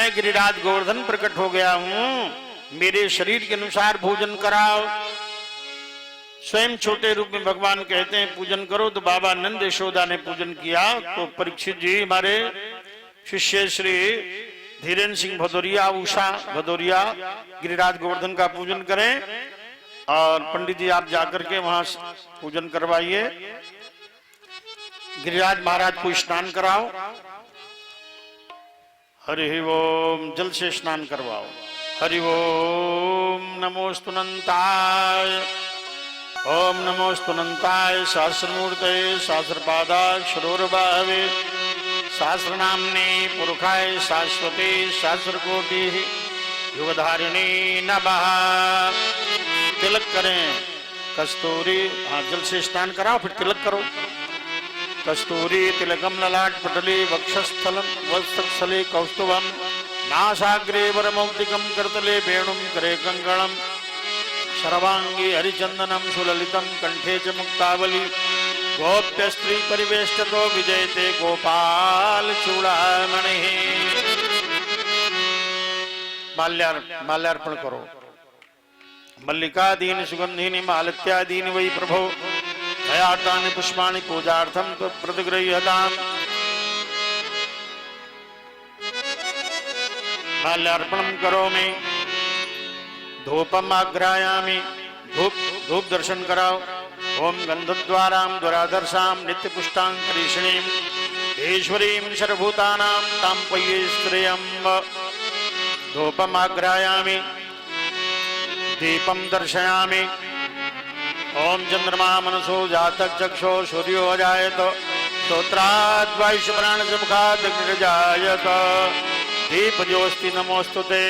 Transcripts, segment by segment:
मैं गिरिराज गोवर्धन प्रकट हो गया हूं, मेरे शरीर के अनुसार भोजन कराओ। स्वयं छोटे रूप में भगवान कहते हैं पूजन करो, तो बाबा नंद यशोदा ने पूजन किया। तो परीक्षित जी हमारे शिष्य श्री धीरेन्द्र सिंह भदौरिया, उषा भदौरिया गिरिराज गोवर्धन का पूजन करें, और पंडित जी आप जाकर के वहां पूजन करवाइए। गिरिराज महाराज को स्नान कराओ, हरि ओम, जल से स्नान करवाओ। हरि ओम नमोस्तु अनंताय, ओम नमोस्तु अनंताय, सहस्रमूर्तये सहस्रपादाय क्षरोर्भावे सहस्रनाम्ने पुरुषाय शाश्वते सहस्रकोटि युगधारिणी नमः। तिलक करें कस्तूरी, हाँ जल से स्नान कराओ फिर तिलक करो। कस्तूरी तिलकम ललाट पटले वक्षस्थलम वत्सस्थले कौस्तुभम नासाग्रे वरमौक्तिकम करतले वेणुम करे कंकणम सर्वांगी हरिचंदनम सुललितम कंठे च मुक्तावली गोप्य स्त्री परिवेष्टतो विजयते गोपाल चूड़ामणि। माल्यार्पण करो। मल्लिकादीन सुगंधीनि मालत्यादीनि वै प्रभो दयातानि पुष्पाणि पूजार्थं प्रतिगृह्यताम्। माल्यार्पणं करोमि। धूपम् आघ्रायामि, धूप दर्शन कराओ। ओम गंधद्वारां द्वारादर्शां नित्यपुष्टां करीषिणीं ईश्वरीं सर्वभूतानां तां पय्ये श्रियम्। धूपम् आघ्रायामि, दीपं दर्शयामि। ओम चंद्रमा मनसो जातक चक्षो सूर्यो अजायत श्रोत्राद् वायुष्य प्राणस्य मुखात् अग्निर्जायत। दीप ज्योति नमोस्तुते।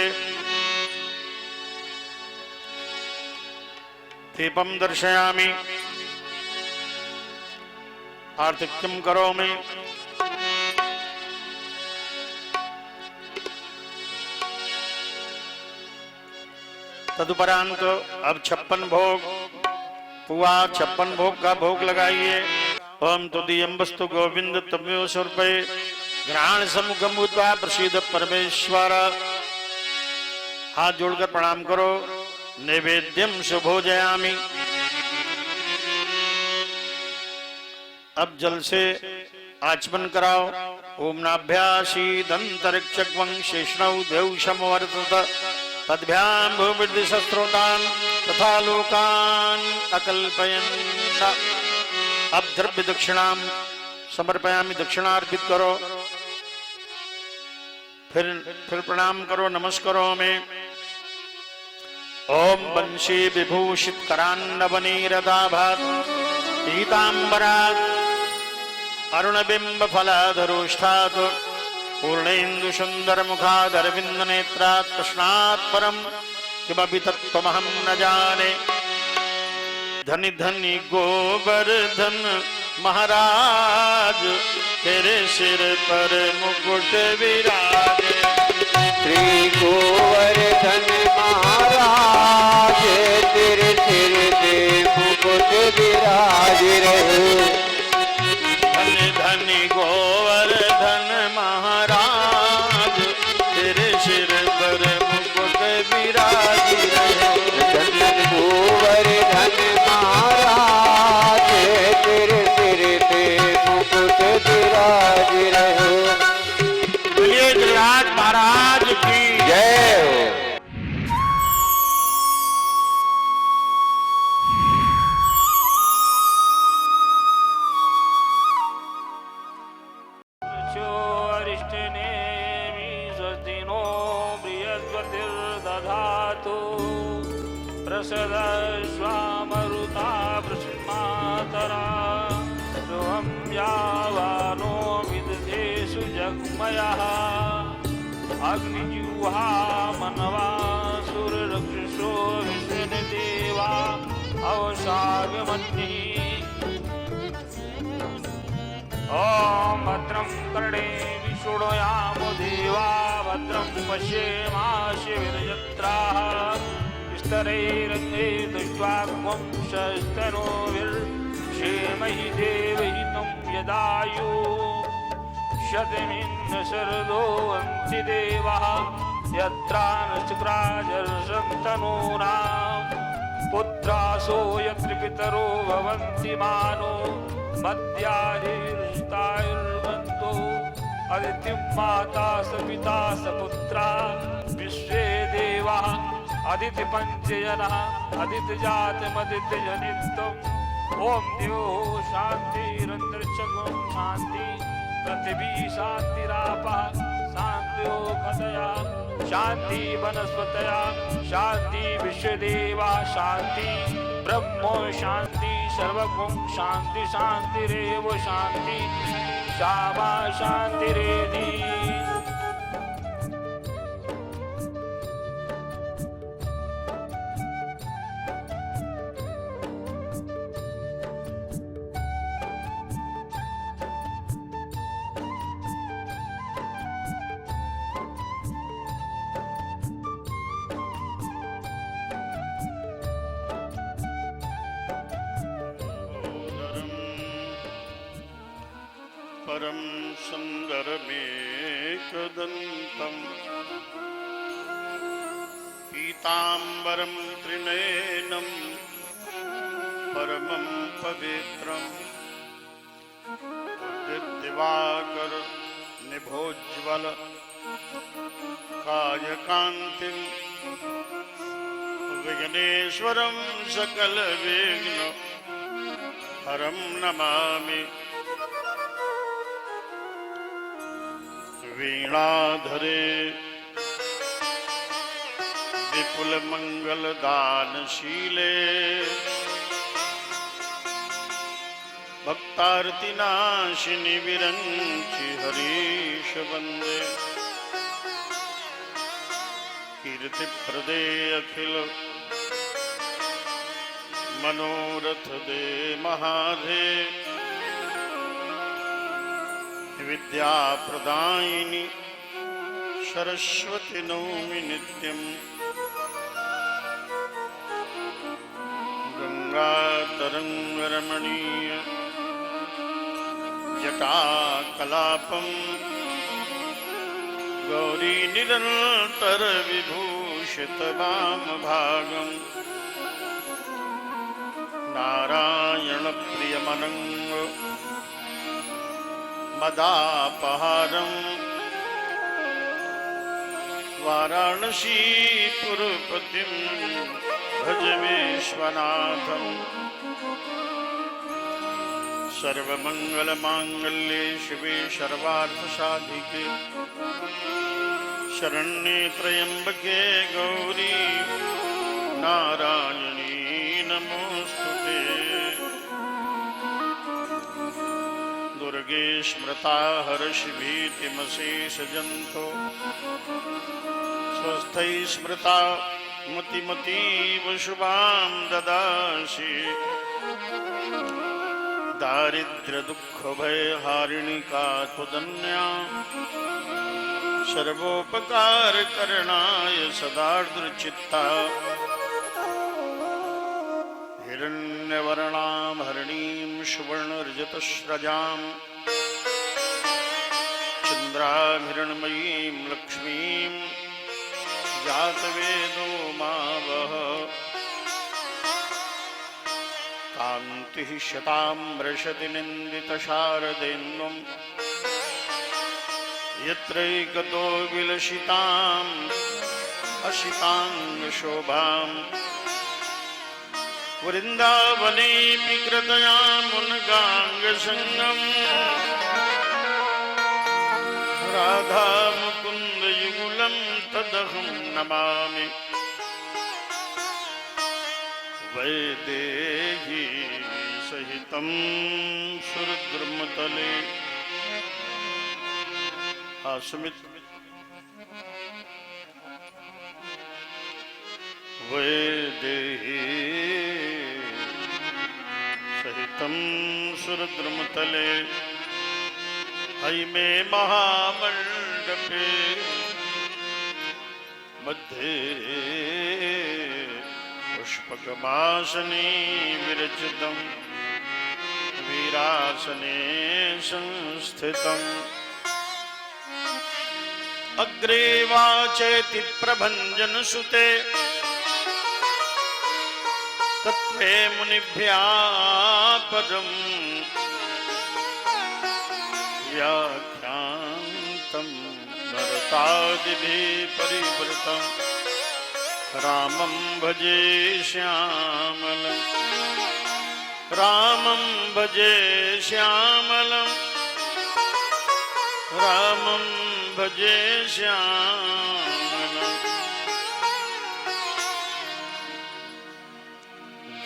दीपं दर्शयामि। आर्तिक्यं करोमि। तदुपरांत अब 56 भोग पुआ 56 भोग का भोग लगाइए। ओम तुदीयं वस्तु गोविंद तमेव स्वरूपे ग्रहण समुखम भूत्वा प्रसीद परमेश्वर। हाथ जोड़कर प्रणाम करो। नैवेद्यम शुभोजयामि। अब जल से आचमन कराओ। ओम नाभ्यासीदंतरिक्षं शेषणौ देवशमवर्तत पद्भ्यां भूमिर्दिशस्त्रोतान् तथा लोकान् अकल्पयन्। अब द्रव्य दक्षिणां समर्पयामि। दक्षिणा अर्पित करो। फिर प्रणाम करो, नमस्कारो में। ओम वंशी विभूषित करान्नवनीरदाभात् पीतांबरात् अरुणबिंब फलाधरोष्ठात् पूर्णेन्दु सुंदर मुखाद अरविंद नेत्रात् कृष्णात् परम किमपि तत्त्वमहं न जाने। धनी धनी गोवर्धन महाराज तेरे सिर पर मुकुट विराजे। श्री गोवर्धन महाराज तेरे सिर पे मुकुट विराजे रहे। धनी धनी गोवर्धन महाराज तेरे सिर पर मुकुट विराजे रहे। धन गोवर्धन महाराज तेरे सिर पे मुकुट विराजे रहे। बोलिए गिरिराज महाराज की जय हो। प्रसदस्वामरुता वृष्मातरा सोऽहं यावानो विदधेषु जग्मयः। अग्निजुहा मनवासुररक्षसो विष्णुदेवा अवसागमन्यः। ॐ भद्रं कर्णे विशृणुयामो देवा भद्रं पश्येमाशविरजत्राः। स्तरैरङ्गे दृष्ट्वाग्मं शस्तनोभिर्क्षेमहि देवहितं यदायुः। शतमिन्न शरदो अन्ति देवः यत्रानचक्राजर्षन्तनूनां पुत्रासो यत्र पितरो भवन्ति मानो मद्यादिर्तायुर्वन्तो अदितिं माता स पिता स पुत्रा विश्वे देवाः अदितिपञ्चजनः अदितिजातमदितिजनित्वम् ओम द्यो शांतिरंतरिक्षगुं शांति पृथ्वी शांतिरापः शांत्यो खतया शांति वनस्पतया शांति विश्वदेवा शांति ब्रह्मो शांति सर्वगुं शांति शांतिरेव शांति श्यामा शांतिरेधि परम सुंदरमेकदंतम् पीतांबरं त्रिनयनं परमं पवित्रम् दिवाकर निभोज्वल कायकान्तिं विघ्नेश्वरं सकल विघ्न हरं नमामि। वीणाधरे विपुल मंगल दानशीले भक्तार्ति नाशिनी विरंचि हरीश वंदे कीर्ति प्रदे अखिल मनोरथ दे महाधे विद्या प्रदायिनी सरस्वती नौमि नित्यम् गंगा तरंग रमणीय जटा कलापम गौरी निरंतर विभूषित वाम भागम नारायण प्रियमनंग मदापहारं वाराणसी पुरपतिं भज विश्वनाथं सर्वमंगलमांगल्ये शिवे सर्वार्थसाधिके शरण्ये त्र्यंबके गौरी नारायणी नमोस्तुते। दुर्गे स्मृता हर्षभीतिमशेषजन्तो स्वस्थै स्मृता मतिमतीव शुभां ददासि दारिद्र्यदुःखभयहारिणिका त्वदन्या सर्वोपकारकरणाय सदार्द्रचित्ता हिरण्यवर्णां हरिणीं सुवर्णरजतस्रजां चन्द्राभिरणमयीं लक्ष्मीं जातवेदो मावः कान्तिः शताम्रशति निन्दितशारदेन्दुं यत्रैकतो विलसिताम् असिताङ्गशोभाम् वृन्दावनेऽपि कृतयामुनगाङ्गसङ्गम् राधा मुकुन्दयुगुलं तदहं नमामि। वैदेही सहितं सुरद्रुमतले सुमित वैदेही सहितं सुरद्रुमतले हैमे महामण्डपे मध्ये पुष्पकमासने विरचितं वीरासने संस्थितं अग्रे वाचेति प्रभंजन सुते तत्वे मुनिभ्याः पदम् व्याख्यान्तं भरतादिभिः परिवृतं रामं भजे श्यामलं रामं भजे श्यामलं रामं भजे श्यामलं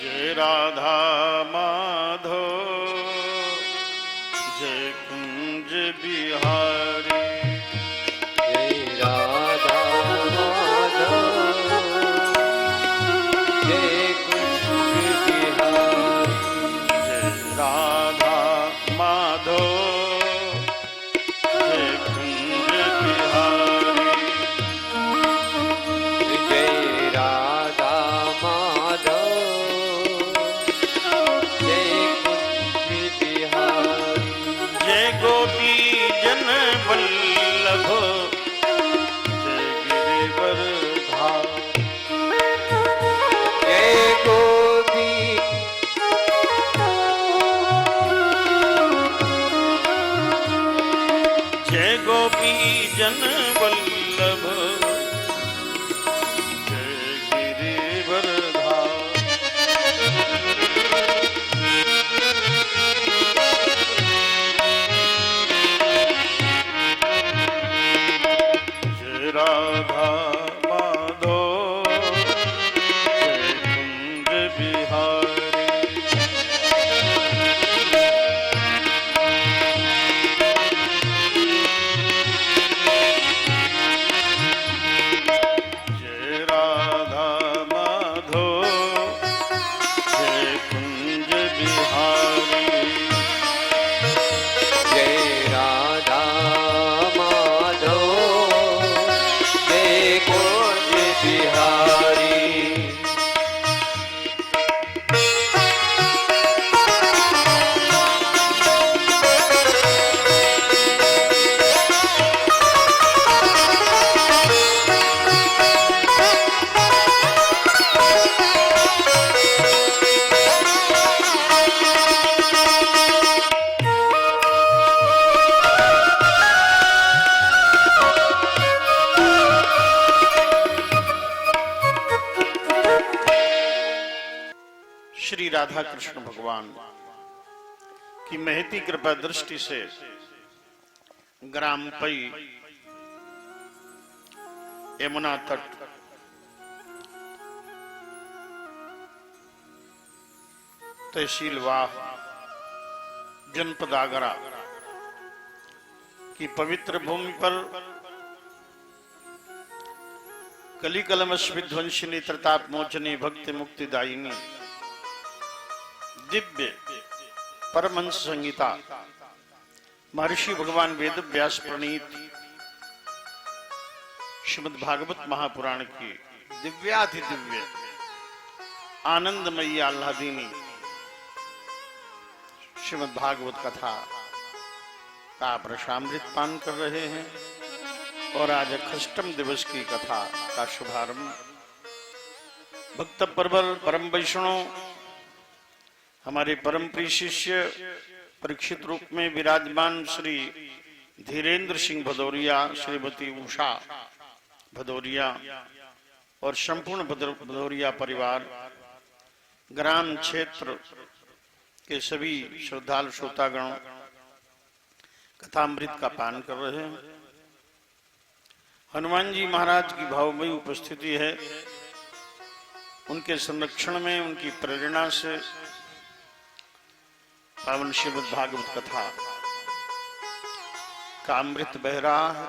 जय राधा माधव जय कुंज बिहारी जय राधा माधव जय कुंज बिहारी जय राधा माधव जय कुंज बिहारी जय राधा माधव जय कुंज बिहारी जय गोपी जन वल्लभ जय गिरिवर धाम जय गोपी जय गोपी जन वल्लभ जय गिरिवर धाम जय राधा माधव जय कुंज बिहारी जय राधा माधव जय कुंज बिहारी जय राधा माधव जय कुंज बिहारी श्री राधा कृष्ण भगवान की महती कृपा दृष्टि से ग्राम पई यमुना तट तहसील वाह जनपद आगरा की पवित्र भूमि पर कली कलमश विध्वंसिनी त्रताप मोचनी भक्ति मुक्ति दायिनी दिव्य परमहंस संगीता महर्षि भगवान वेद व्यास प्रणीत श्रीमद् भागवत महापुराण की दिव्याति दिव्य आनंदमयी आह्लादिनी श्रीमद् भागवत कथा का आप रसामृत पान कर रहे हैं और आज अष्टम दिवस की कथा का शुभारंभ भक्त परवर परम वैष्णव हमारे परम प्रिय शिष्य परीक्षित रूप में विराजमान श्री धीरेन्द्र सिंह भदौरिया, श्रीमती उषा भदौरिया और संपूर्ण भदौरिया परिवार, ग्राम क्षेत्र के सभी श्रद्धालु श्रोतागण कथामृत का पान कर रहे हैं। हनुमान जी महाराज की भावमयी उपस्थिति है। उनके संरक्षण में, उनकी प्रेरणा से पावन श्रीमद् भागवत कथा का अमृत बह रहा है,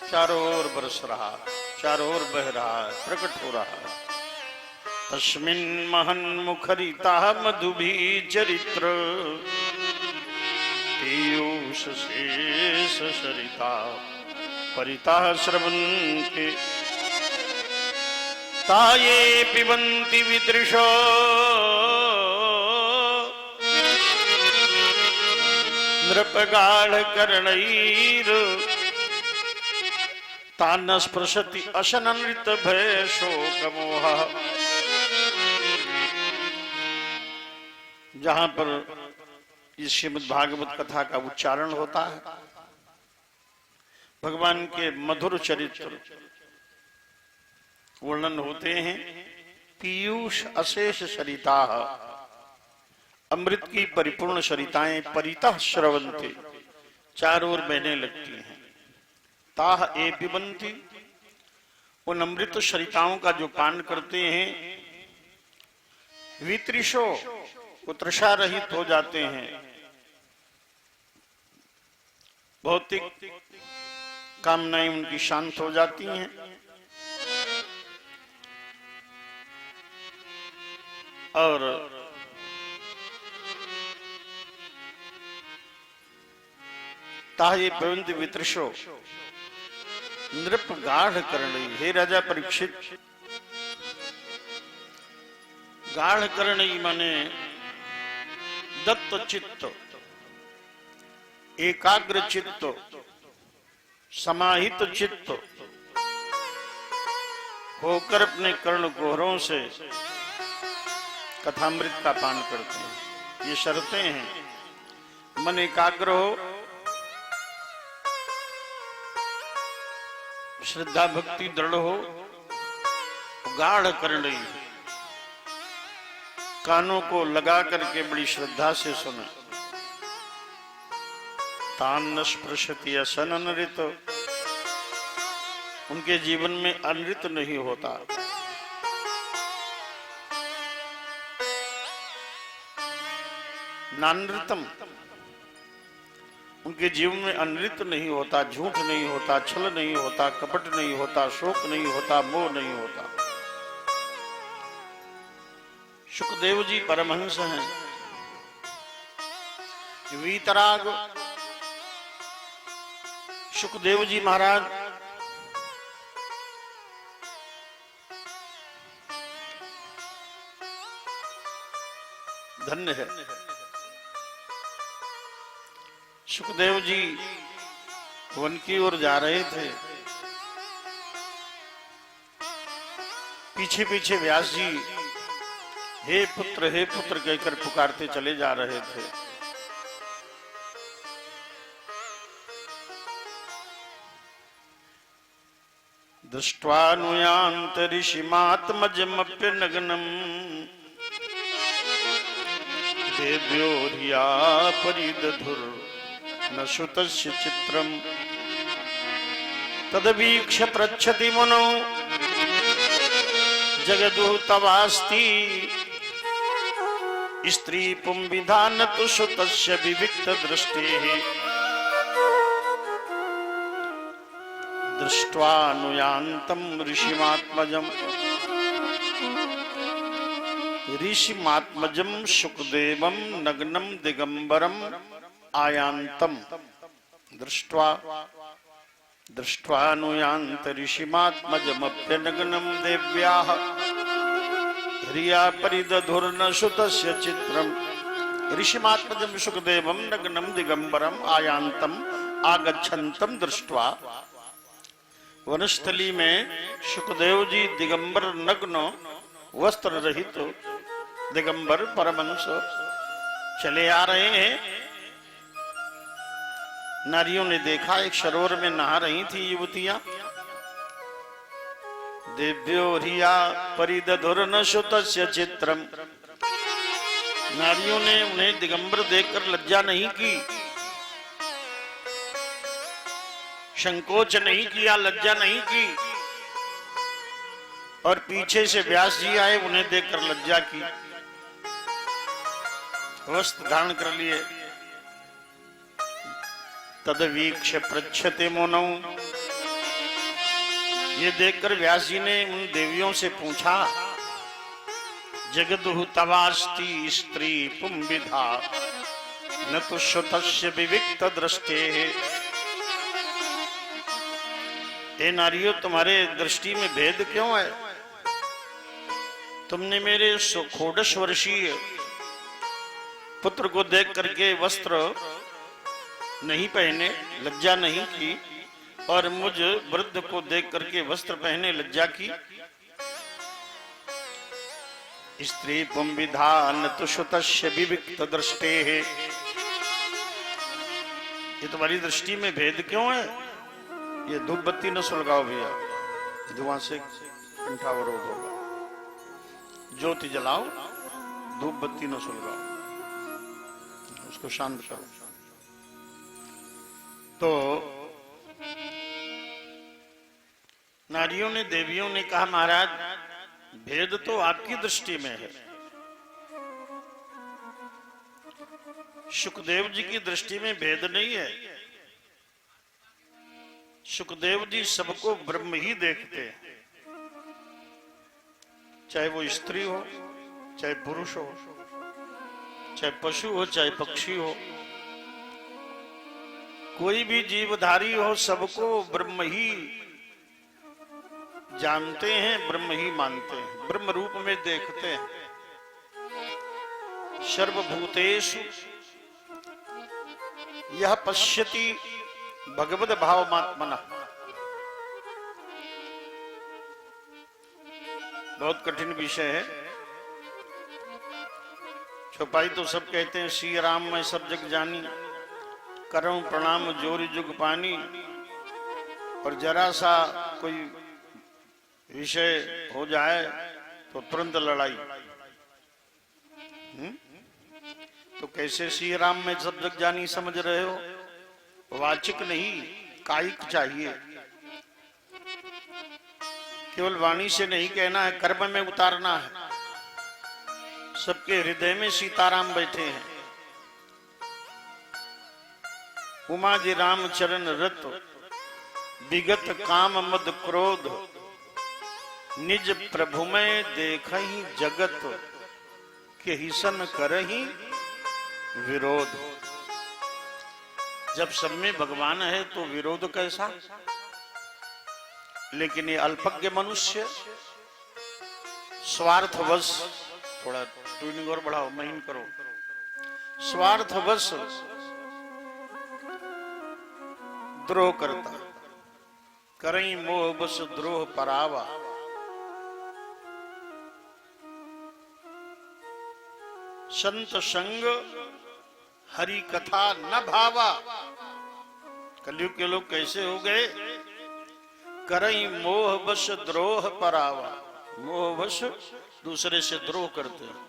चारों ओर बरस रहा है, चारों ओर बह रहा है, प्रकट हो रहा है। तस्मिन् महन् मुखरिता मधुभी चरित्र पीयूष शेष सरिता परिता श्रवन्ति ताये पिबन्ति वितृषो नृपगाढ़ कर्णैर तान स्पृशति अशननृत भय शोक मोह। जहां पर इस श्रीमद् भागवत कथा का उच्चारण होता है, भगवान के मधुर चरित्र वर्णन होते हैं। पीयूष अशेष सरिता, अमृत की परिपूर्ण सरिताएं परितः श्रवन्ते, चारों ओर बहने लगती हैं। ताह ए पिबन्ति, उन अमृत सरिताओं का जो पान करते हैं, वितृषो, वो तृषा रहित हो जाते हैं। भौतिक कामनाएं उनकी शांत हो जाती हैं और ताहे पवंत वितृषो नृप गाढ़ करणी। हे राजा परीक्षित, गाढ़ करणी माने दत्त चित्त, एकाग्र चित्त, समाहित चित्त होकर अपने कर्ण कुहरों से कथामृत का पान करते हैं। ये शर्तें हैं। मन एकाग्र हो, श्रद्धा भक्ति दृढ़ हो, गाढ़ करणी, कानों को लगा करके बड़ी श्रद्धा से सुने। तान स्पृशति असननृत, उनके जीवन में अनृत नहीं होता। नानृतम, उनके जीवन में अनृत नहीं होता, झूठ नहीं होता, छल नहीं होता, कपट नहीं होता, शोक नहीं होता, मोह नहीं होता। सुखदेव जी परमहंस हैं। वीतराग सुखदेव जी महाराज धन्य है। सुखदेव जी वन की ओर जा रहे थे, पीछे पीछे व्यास जी हे पुत्र कहकर पुकारते चले जा रहे थे। दृष्ट्वानुयान्त ऋषिमात्मजमप्य नग्नम् देव्यो धिया परिदधुर् न श्रुतस्य चित्रम् तदवीक्ष्य पृच्छति मुनौ जगदुः तवास्ति स्त्री पुंविधान तु श्रुतस्य विविक्त दृष्टेः दृष्ट्वानुयान्तं ऋषिमात्मजम् ऋषिमात्मजं शुकदेवं नग्नं दिगंबरम् आयान्तं दृष्ट्वानुयान्त ऋषिमात्मजमप्यनग्नं देव्याः ह्रिया परिदधुर्न श्रुतस्य चित्रम् ऋषिमात्मजं शुकदेवं नग्नं दिगंबरम् आयान्तं आगच्छन्तं दृष्ट्वा। वनस्थली में सुखदेव जी दिगंबर नग्न वस्त्र रहित दिगंबर परमहंस चले आ रहे हैं। नारियों ने देखा एक सरोवर में नहा रही थी युवतियां। देव्यो ह्रिया परिदधुर्न श्रुतस्य चित्रम्, नारियों ने उन्हें दिगंबर देखकर लज्जा नहीं की, संकोच नहीं किया, लज्जा नहीं की। और पीछे से व्यास जी आए, उन्हें देखकर लज्जा की, वस्त्र धारण कर लिए। तदवीक्ष्य पृच्छते मुनौ, ये देखकर व्यास जी ने उन देवियों से पूछा, जगदुः तवास्ति स्त्री पुंविधा न तु श्रुतस्य विविक्त दृष्टेः। हे नारियों, तुम्हारे दृष्टि में भेद क्यों है? तुमने मेरे 16 वर्षीय पुत्र को देख करके वस्त्र नहीं पहने, लज्जा नहीं की, और मुझ वृद्ध को देख करके वस्त्र पहने लज्जा की। स्त्री पुंविधान तुषुतस्य विविक्त दृष्टे है। ये तुम्हारी दृष्टि में भेद क्यों है? ये धूप बत्ती न सुलगाओ भैया, धुआं से कंठावरोध होगा। ज्योति जलाओ, धूप बत्ती न सुलगाओ, उसको शांत करो। तो नारियों ने, देवियों ने कहा महाराज भेद तो आपकी दृष्टि में है, सुखदेव जी की दृष्टि में भेद नहीं है। सुखदेव जी सबको ब्रह्म ही देखते हैं, चाहे वो स्त्री हो, चाहे पुरुष हो, चाहे पशु हो, चाहे पक्षी हो, कोई भी जीवधारी हो, सबको ब्रह्म ही जानते हैं, ब्रह्म ही मानते हैं, ब्रह्म रूप में देखते हैं। सर्वभूतेषु यह पश्यति भगवद भावमात्मना। बहुत कठिन विषय है, छुपाई तो सब कहते हैं श्री राम मैं सब जग जानी, करऊं प्रणाम जोरी जुग पानी, और जरा सा कोई विषय हो जाए तो तुरंत लड़ाई। तो कैसे श्री राम में सब जग जानी समझ रहे हो? वाचिक नहीं, कायिक चाहिए। केवल वाणी से नहीं कहना है, कर्म में उतारना है। सबके हृदय में सीताराम बैठे हैं। उमा जी राम चरण रत, विगत काम मद क्रोध, निज प्रभु में देखहि जगत, के हिसन करहि विरोध। जब सब में भगवान है तो विरोध कैसा? लेकिन ये अल्पज्ञ मनुष्य स्वार्थवश, थोड़ा ट्यूनिंग और बढ़ाओ, महीन करो, स्वार्थवश द्रोह करता, करई मोह बस द्रोह परावा। संत संग हरि कथा न भावा। कलयुग के लोग कैसे हो गए? करई मोह बस द्रोह परावा। मोह बस दूसरे से द्रोह करते हैं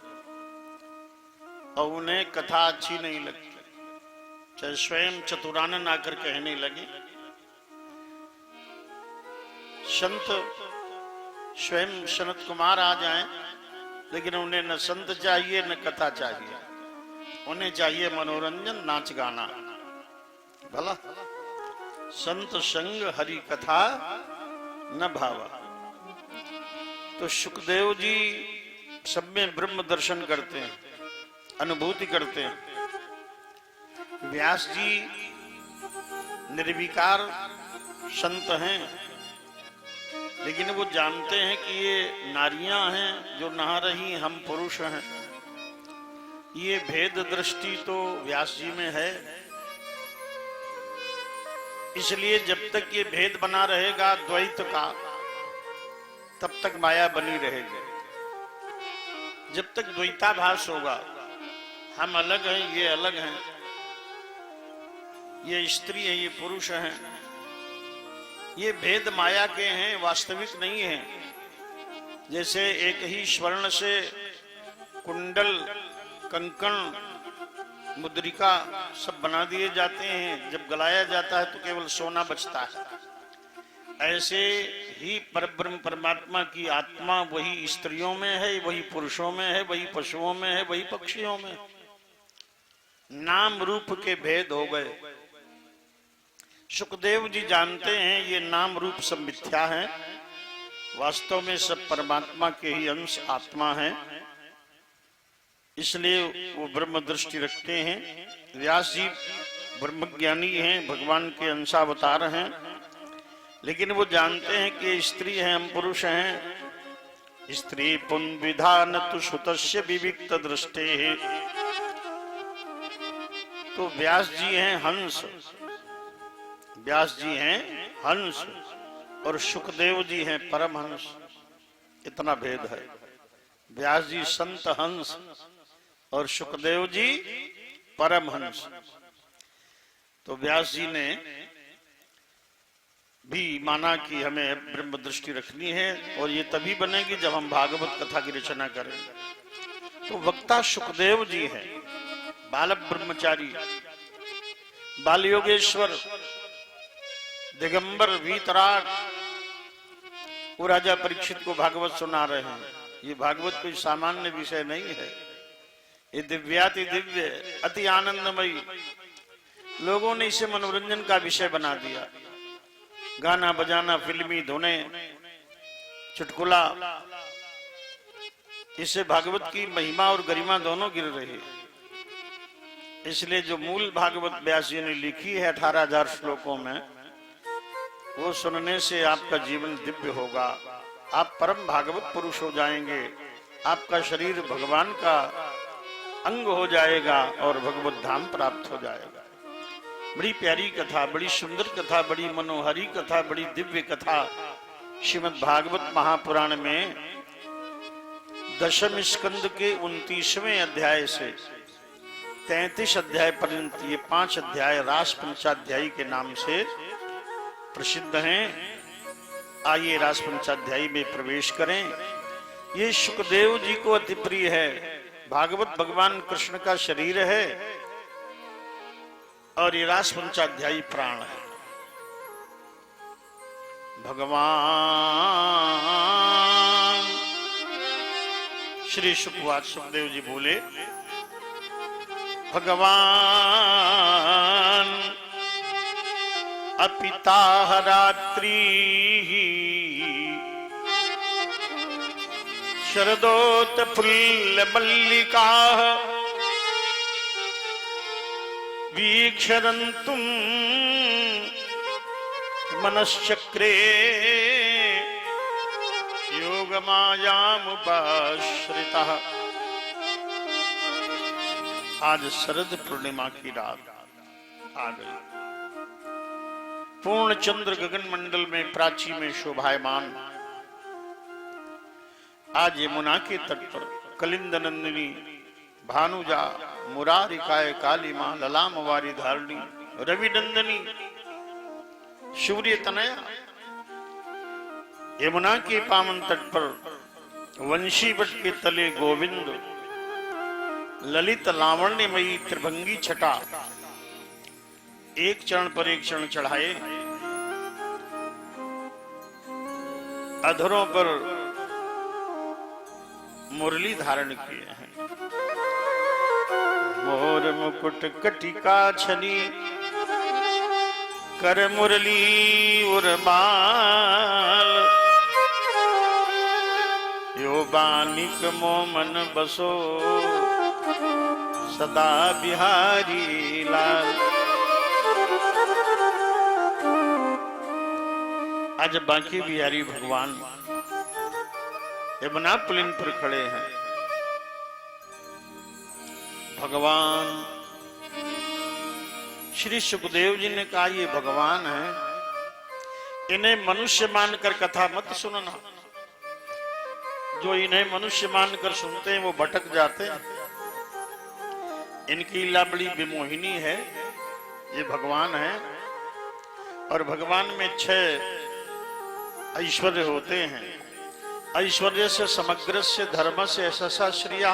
और उन्हें कथा अच्छी नहीं लगती, चाहे स्वयं चतुरानन आकर कहने लगे। संत स्वयं सनत कुमार आ जाएं, लेकिन उन्हें न संत चाहिए न कथा चाहिए, उन्हें चाहिए मनोरंजन, नाच गाना। भला संत संग हरि कथा न भावा। तो सुखदेव जी सब में ब्रह्म दर्शन करते हैं, अनुभूति करते हैं। व्यास जी निर्विकार संत हैं, लेकिन वो जानते हैं कि ये नारियां हैं जो नहा रही, हम पुरुष हैं। ये भेद दृष्टि तो व्यास जी में है, इसलिए जब तक ये भेद बना रहेगा द्वैत का, तब तक माया बनी रहेगी। जब तक द्वैताभास होगा, हम अलग हैं, ये अलग हैं, ये स्त्री है, ये पुरुष हैं, ये भेद माया के हैं, वास्तविक नहीं है। जैसे एक ही स्वर्ण से कुंडल, कंकण, मुद्रिका सब बना दिए जाते हैं, जब गलाया जाता है तो केवल सोना बचता है। ऐसे ही परब्रह्म परमात्मा की आत्मा वही स्त्रियों में है, वही पुरुषों में है, वही पशुओं में है, वही पक्षियों में। नाम रूप के भेद हो गए। सुखदेव जी जानते हैं ये नाम रूप सब मिथ्या है, वास्तव में सब परमात्मा के ही अंश आत्मा है, इसलिए वो ब्रह्म दृष्टि रखते हैं। व्यास जी ब्रह्मज्ञानी हैं, भगवान के अंशावतार हैं, लेकिन वो जानते हैं कि स्त्री हैं, हम पुरुष हैं। स्त्री पुंविधान तु सुतस्य विविक्त दृष्टे है। तो व्यास जी हैं हंस, व्यास जी हैं हंस और सुखदेव जी हैं परमहंस, इतना भेद है। व्यास जी संत हंस और सुखदेव जी परमहंस। तो व्यास जी ने भी माना कि हमें ब्रह्म दृष्टि रखनी है और ये तभी बनेगी जब हम भागवत कथा की रचना करेंगे। तो वक्ता सुखदेव जी हैं, बाल ब्रह्मचारी, बाल योगेश्वर, दिगंबर, वीतराग, वो राजा परीक्षित को भागवत सुना रहे हैं। ये भागवत कोई सामान्य विषय नहीं है, ये दिव्याति दिव्य, अति आनंदमयी। लोगों ने इसे मनोरंजन का विषय बना दिया। गाना बजाना, फिल्मी धुने, चुटकुला, इससे भागवत की महिमा और गरिमा दोनों गिर रही है। इसलिए जो मूल भागवत व्यास जी ने लिखी है 18,000 श्लोकों में, वो सुनने से आपका जीवन दिव्य होगा, आप परम भागवत पुरुष हो जाएंगे, आपका शरीर भगवान का अंग हो जाएगा और भगवत धाम प्राप्त हो जाएगा। बड़ी प्यारी कथा, बड़ी सुंदर कथा, बड़ी मनोहरी कथा, बड़ी दिव्य कथा श्रीमद् भागवत महापुराण में दशम स्कंद के 29वें अध्याय से 33 अध्याय पर्यंत ये 5 अध्याय रास पंचाध्यायी के नाम से प्रसिद्ध हैं। आइए रास पंचाध्यायी में प्रवेश करें। ये सुखदेव जी को अति प्रिय है। भागवत भगवान कृष्ण का शरीर है और ये रास पंचाध्यायी प्राण है। भगवान श्री सुखवाद सुखदेव जी बोले, भगवान अपिता रात्रि शरदोत फुल्ल मल्लिका वीक्षरन्तुम मनश्चक्रे योगमायामुपाश्रितः। आज शरद पूर्णिमा की रात आ गई। पूर्ण चंद्र गगन मंडल में प्राची में शोभायमान आज यमुना के तट पर कलिंद नंदिनी भानुजा मुरारिकाय काली मां ललाम वारी धारणी रवि नंदनी सूर्य तनया यमुना के पावन तट पर वंशी वट के तले गोविंद ललित लावण्यमयी त्रिभंगी छटा एक चरण पर एक चरण चढ़ाए, अधरों पर मुरली धारण किए हैं। मोर मुकुट कटिका छनी कर मुरली उर्माल यो बानिक मोमन बसो सदा बिहारी लाल। आज बांके बिहारी भगवान यमुना पुलिन पर खड़े हैं। भगवान श्री सुखदेव जी ने कहा ये भगवान है, इन्हें मनुष्य मानकर कथा मत सुनना। जो इन्हें मनुष्य मानकर सुनते हैं वो भटक जाते हैं। इनकी लीला बड़ी विमोहिनी है। ये भगवान है और भगवान में 6 ऐश्वर्य होते हैं। ऐश्वर्य से समग्र से धर्म से यशसा श्रिया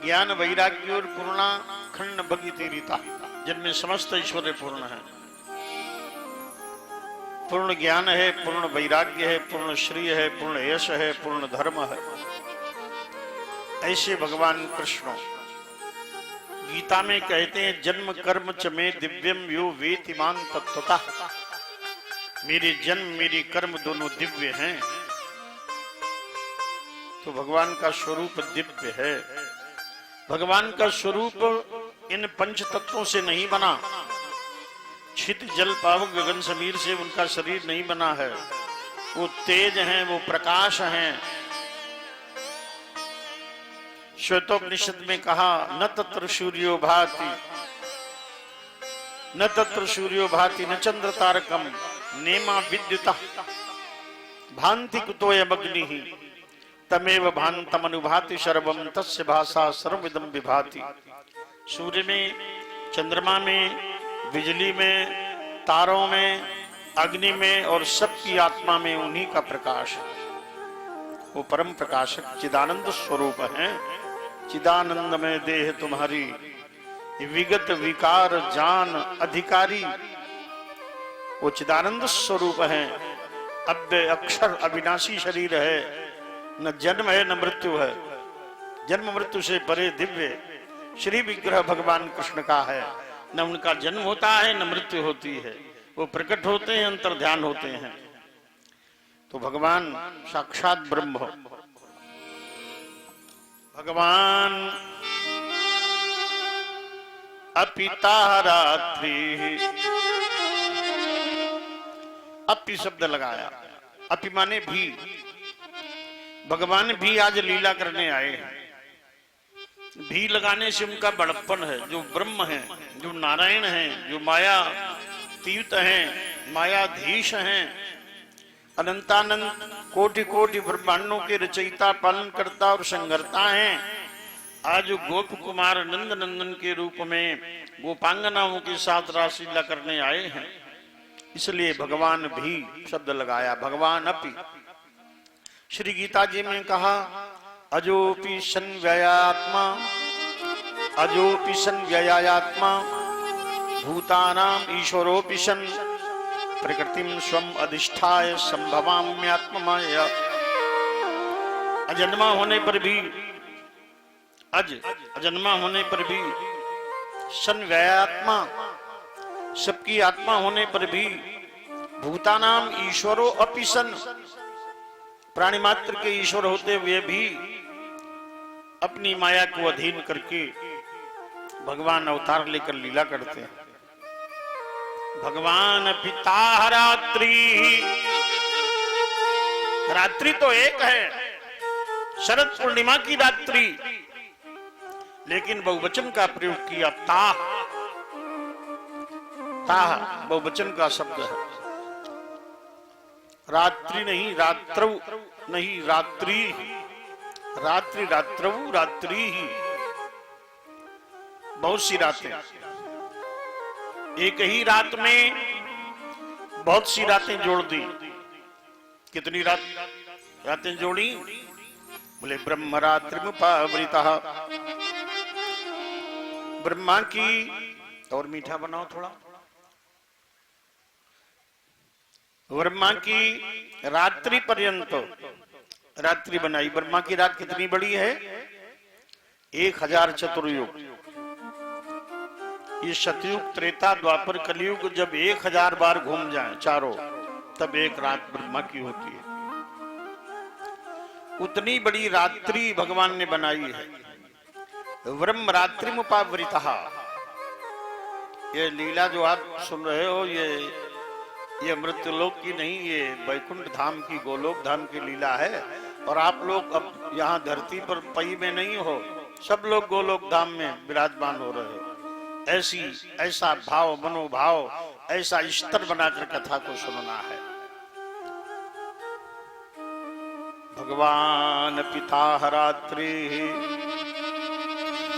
ज्ञान वैराग्य और पूर्णा खंड भगिति रीता, जिनमें समस्त ऐश्वर्य पूर्ण है। पूर्ण ज्ञान है, पूर्ण वैराग्य है, पूर्ण श्री है, पूर्ण यश है, पूर्ण धर्म है। ऐसे भगवान कृष्ण गीता में कहते हैं जन्म कर्म च में दिव्यम यो वेतिमान तत्वता। मेरे जन्म मेरे कर्म दोनों दिव्य हैं। तो भगवान का स्वरूप दिव्य है। भगवान का स्वरूप इन 5 तत्वों से नहीं बना। छित जल पावक गगन समीर से उनका शरीर नहीं बना है। वो तेज हैं, वो प्रकाश हैं। श्वेतोपनिषद में कहा न तत्र सूर्यो भाति न तत्र सूर्यो भाति न चंद्र तारकम नेमा विद्युता भांति कुतोयमग्निः तमेव भांतम अनुभाति सर्वम तस्य भाषा सर्वमिदं विभाति। सूर्य में, चंद्रमा में, बिजली में, तारों में, अग्नि में और सबकी आत्मा में उन्हीं का प्रकाश है। वो परम प्रकाशक चिदानंद स्वरूप है। चिदानंद में देह तुम्हारी विगत विकार जान अधिकारी। वो चिदानंद स्वरूप है। अव्यय अक्षर अविनाशी शरीर है। न जन्म है न मृत्यु है। जन्म मृत्यु से परे दिव्य श्री विग्रह भगवान कृष्ण का है। न उनका जन्म होता है न मृत्यु होती है। वो प्रकट होते हैं, अंतर ध्यान होते हैं। तो भगवान साक्षात ब्रह्म, भगवान अपिता रात्रि। अपि शब्द लगाया, अपि माने भी। भगवान भी आज लीला करने आए हैं। भी लगाने से उनका बड़प्पन है। जो ब्रह्म है, जो नारायण है, जो माया तीत हैं, मायाधीश हैं, अनंतानंत कोटि कोटि ब्रह्मांडों के रचयिता, पालन करता और संगरता हैं। आज गोप कुमार नंद नंदन के रूप में गोपांगनाओं के साथ रासलीला करने आए हैं। इसलिए भगवान भी शब्द लगाया। भगवान अपि श्री गीता जी में कहा अजोपि संव्ययात्मा, अजोपि संव्ययात्मा भूतानाम ईश्वरोपि सन् प्रकृतिम स्वम अधिष्ठाय संभवाम्यात्ममाया। अजन्मा होने पर भी, अजन्मा होने पर भी, संव्ययात्मा सबकी आत्मा होने पर भी, भूतानाम ईश्वरो अपि सन् प्राणी मात्र के ईश्वर होते हुए भी अपनी माया को अधीन करके भगवान अवतार लेकर लीला करते हैं। भगवान पिता रात्रि, रात्रि तो एक है, शरद पूर्णिमा की रात्रि, लेकिन बहुवचन का प्रयोग किया। ताह, ताह बहुवचन का शब्द है। रात्रि नहीं, रात्रौ नहीं, रात्रि। रात्रि, रात्रौ, रात्रि ही। बहुत सी रातें, एक ही रात में बहुत सी रातें जोड़ दी। कितनी रातें जोड़ी? बोले ब्रह्म रात्रिमुपावृतः, ब्रह्मा की, और मीठा बनाओ थोड़ा, ब्रह्मा की रात्रि पर्यंत रात्रि बनाई। ब्रह्मा की रात कितनी बड़ी है? 1000 चतुर्युग। ये सतयुग, त्रेता, द्वापर, कलयुग जब 1000 बार घूम जाए चारों, तब एक रात ब्रह्मा की होती है। उतनी बड़ी रात्रि भगवान ने बनाई है। ब्रह्म रात्रिमुपावृतः। ये लीला जो आप सुन रहे हो, ये मृत्युलोक की नहीं, ये वैकुंठ धाम की, गोलोक धाम की लीला है। और आप लोग अब यहाँ धरती पर पई में नहीं हो, सब लोग गोलोक धाम में विराजमान हो रहे हो। ऐसा भाव, मनोभाव, ऐसा स्तर बनाकर कथा को सुनना है। भगवान पिता रात्रि।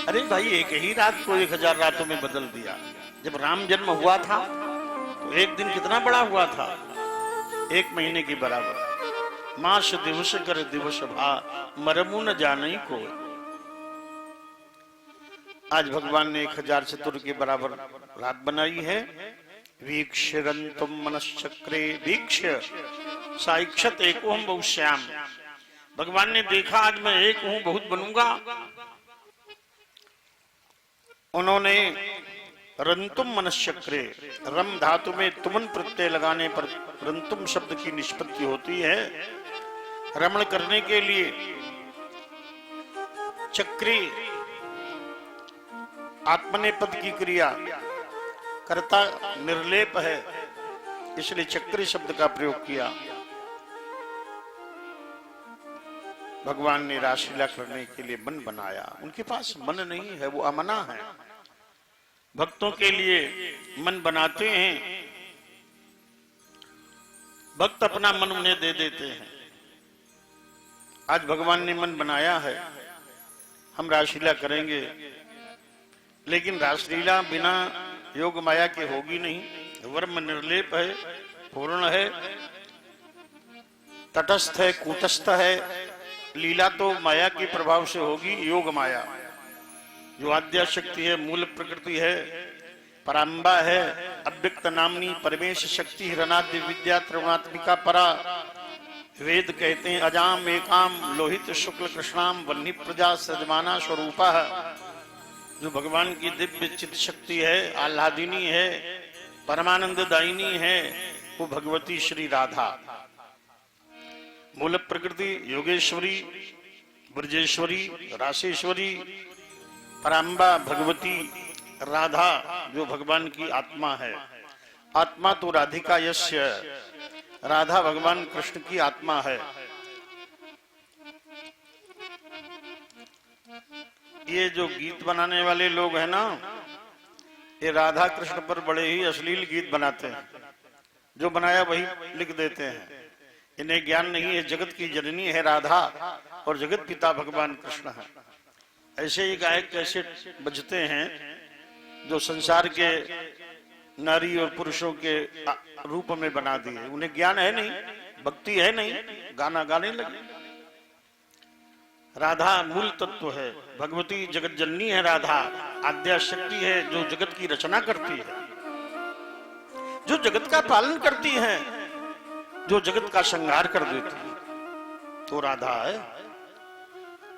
अरे भाई, एक ही रात को 1000 रातों में बदल दिया। जब राम जन्म हुआ था तो एक दिन कितना बड़ा हुआ था? 1 महीने के बराबर। मास दिवस कर दिवस भा, मरमु न जाने को। आज भगवान ने 1000 चतुर के बराबर रात बनाई है। वीक्षरंतुम मनश्चक्रे वीक्ष्य साक्षात एकोहम बहुश्याम। भगवान ने देखा आज मैं एक हूं, बहुत बनूंगा। उन्होंने रंतुम मनश्चक्रे, रम धातु में तुमन प्रत्यय लगाने पर रंतुम शब्द की निष्पत्ति होती है। रमण करने के लिए चक्री आत्मनेपद की क्रिया, कर्ता निर्लेप है, इसलिए चक्री शब्द का प्रयोग किया। भगवान ने रासलीला करने के लिए मन बनाया। उनके पास मन नहीं है, वो अमना है। भक्तों के लिए मन बनाते हैं भक्त अपना मन उन्हें दे देते हैं। आज भगवान ने मन बनाया है हम रासलीला करेंगे, लेकिन रासलीला बिना योग माया के होगी नहीं। वर्म निर्लेप है, पूर्ण है, तटस्थ है, कूटस्थ है। लीला तो माया के प्रभाव से होगी। योग माया जो आद्या शक्ति है, मूल प्रकृति है, पराम्बा है, अव्यक्त नामनी परमेश शक्ति, हिरणाद्य विद्या, त्रिगुणात्मिका परा। वेद कहते हैं अजाम एकाम लोहित शुक्ल कृष्णाम वन्नी प्रजा सजमाना स्वरूपा, जो भगवान की दिव्य चित्त शक्ति है, आह्लादिनी है, परमानंद दायिनी है, वो भगवती श्री राधा। मूल प्रकृति योगेश्वरी, ब्रजेश्वरी, रासेश्वरी, पराम्बा भगवती राधा, जो भगवान की आत्मा है। आत्मा तो राधिका यस्य, राधा भगवान कृष्ण की आत्मा है। ये जो गीत बनाने वाले लोग हैं ना, ये राधा कृष्ण पर बड़े ही अश्लील गीत बनाते हैं। जो बनाया वही लिख देते हैं। इन्हें ज्ञान नहीं है जगत की जननी है राधा और जगत पिता भगवान कृष्ण है। ऐसे ही गायक कैसे बजते हैं जो संसार के नारी और पुरुषों के रूप में बना दिए। उन्हें ज्ञान है नहीं, भक्ति है नहीं, गाना गाने लगे। राधा मूल तत्व है, भगवती जगत जननी है। राधा आद्या शक्ति है जो जगत की रचना करती है, जो जगत का पालन करती है, जो जगत का संहार कर देती है, तो राधा है।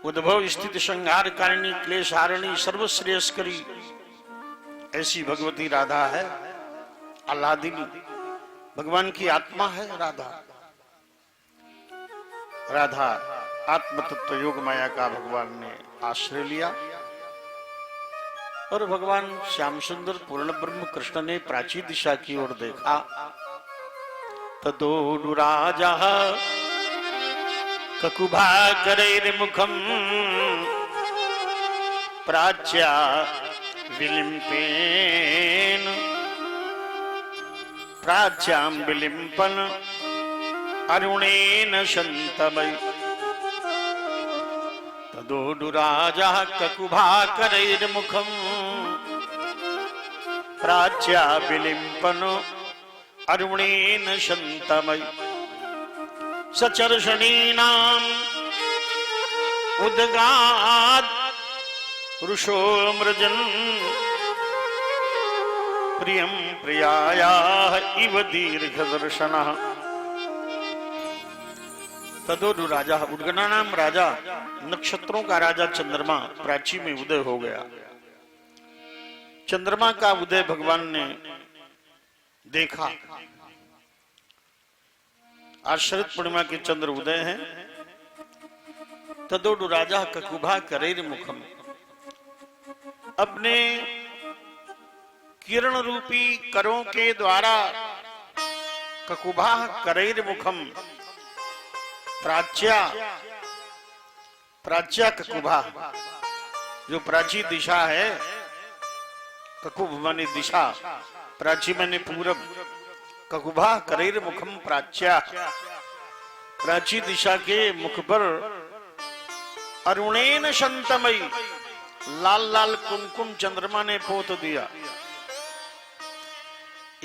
उद्भव स्थिति संहार कारिणी क्लेश हारिणी सर्वश्रेयस्करी, ऐसी भगवती राधा है। आह्लादिनी भगवान की आत्मा है राधा। राधा आत्म तत्व योग माया का भगवान ने आश्रय लिया और भगवान श्याम सुंदर पूर्ण ब्रह्म कृष्ण ने प्राची दिशा की ओर देखा। तदो राजा ककुभाकरैर्मुखं प्राच्या विलिम्पेन, प्राच्यां विलिम्पन अरुणेन शन्तमयि। तदो राजा ककुभाकरैर्मुखं प्राच्या विलिम्पन अरुणेन शन्तमयि। सचर्षणीनाम् उदगात् रुषो मृजन्, प्रियं प्रियायाः इव दीर्घदर्शनः। तदो राजा, उद्गणा नाम राजा, नक्षत्रों का राजा चंद्रमा प्राची में उदय हो गया। चंद्रमा का उदय भगवान ने देखा। आज शरद पूर्णिमा के चंद्र उदय हैं। तदोडु राजा ककुभा करैर मुखम, अपने किरण रूपी करों के द्वारा ककुभा करैर मुखम, प्राच्या, प्राच्या ककुभा जो प्राची दिशा है, ककुभ माने दिशा, प्राची माने पूरब, ककुभा करैर मुखम प्राच्या, प्राची दिशा के मुख पर अरुणेन शंतमयी, लाल लाल कुमकुम चंद्रमा ने पोत दिया।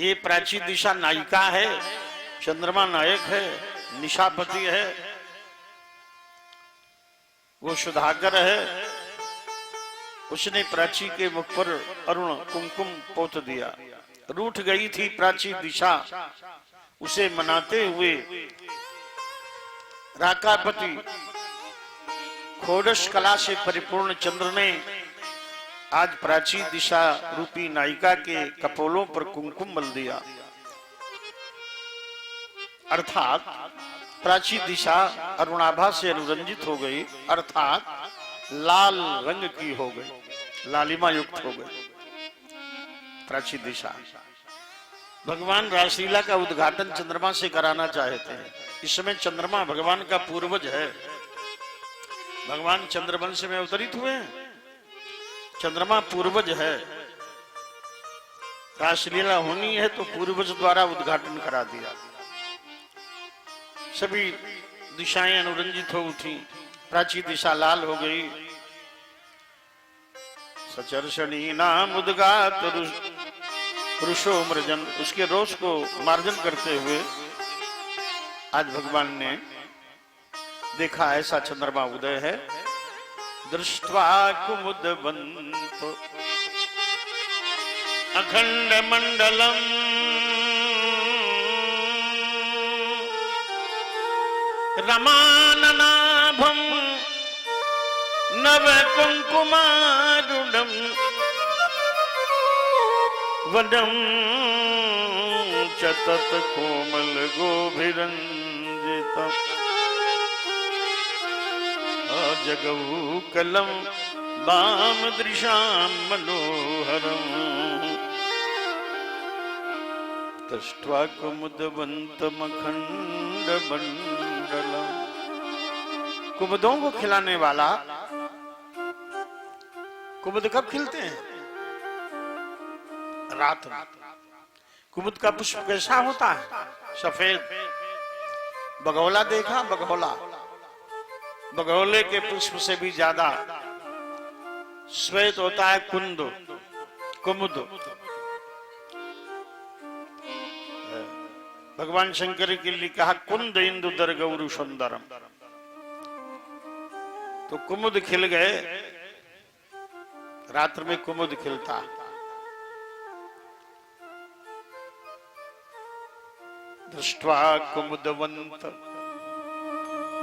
ये प्राची दिशा नायिका है, चंद्रमा नायक है, निशापति है, वो सुधाकर है। उसने प्राची के मुख पर अरुण कुमकुम पोत दिया। रूठ गई थी प्राची दिशा, उसे मनाते हुए राकापति खोडश कला से परिपूर्ण चंद्र ने आज प्राची दिशा रूपी नायिका के कपोलों पर कुमकुम मल दिया। अर्थात प्राची दिशा अरुणाभा से अनुरंजित हो गई, अर्थात लाल रंग की हो गई, लालिमा युक्त हो गई प्राची दिशा। भगवान रासलीला का उद्घाटन चंद्रमा से कराना चाहते हैं। इस समय चंद्रमा भगवान का पूर्वज है। भगवान चंद्रवंश में अवतरित हुए हैं, चंद्रमा पूर्वज है। रासलीला होनी है तो पूर्वज द्वारा उद्घाटन करा दिया। सभी दिशाएं अनुरंजित हो उठी, प्राची दिशा लाल हो गई। सचर्षणी नाम उद्गात पुरुषो मृजन, उसके रोष को मार्जन करते हुए आज भगवान ने देखा ऐसा चंद्रमा उदय है। दृष्ट्वा कुमुदवन्तो अखंड मंडलम रमाननाभम नव कुंकुमारुणम वनम चतत कोमल गोभिरंजितम जगऊ कलम वाम दृशाम मनोहरम दृष्ट्वा कुमुदवंतम अखंड मंडलम। कुमुदों को खिलाने वाला, कुमुद कब खिलते हैं? रात में। कुमुद का पुष्प कैसा होता है? सफेद। बगौला देखा? बगौला, बगौले के पुष्प से भी ज्यादा श्वेत होता है कुंद, कुमुद। भगवान शंकर के लिए कहा कुंद इंदु दर गौरु सुंदरम। तो कुमुद खिल गए, रात्र में कुमुद खिलता। दृष्ट्वा कुमुदवंत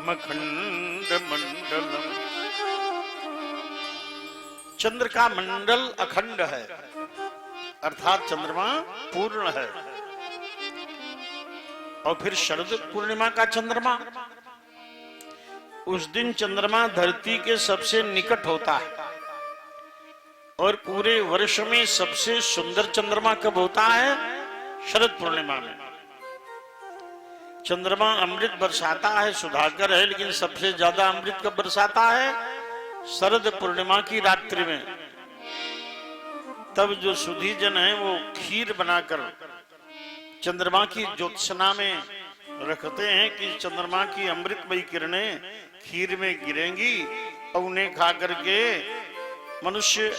मखंड मंडलम। चंद्र का मंडल अखंड है, अर्थात चंद्रमा पूर्ण है। और फिर शरद पूर्णिमा का चंद्रमा, उस दिन चंद्रमा धरती के सबसे निकट होता है। और पूरे वर्ष में सबसे सुंदर चंद्रमा कब होता है? शरद पूर्णिमा में। चंद्रमा अमृत बरसाता है, सुधाकर है, लेकिन सबसे ज्यादा अमृत कब बरसाता है? शरद पूर्णिमा की रात्रि में। तब जो सुधी जन है वो खीर बनाकर चंद्रमा की ज्योत्सना में रखते हैं कि चंद्रमा की अमृतमयी किरणें खीर में गिरेंगी और उन्हें खा करके मनुष्य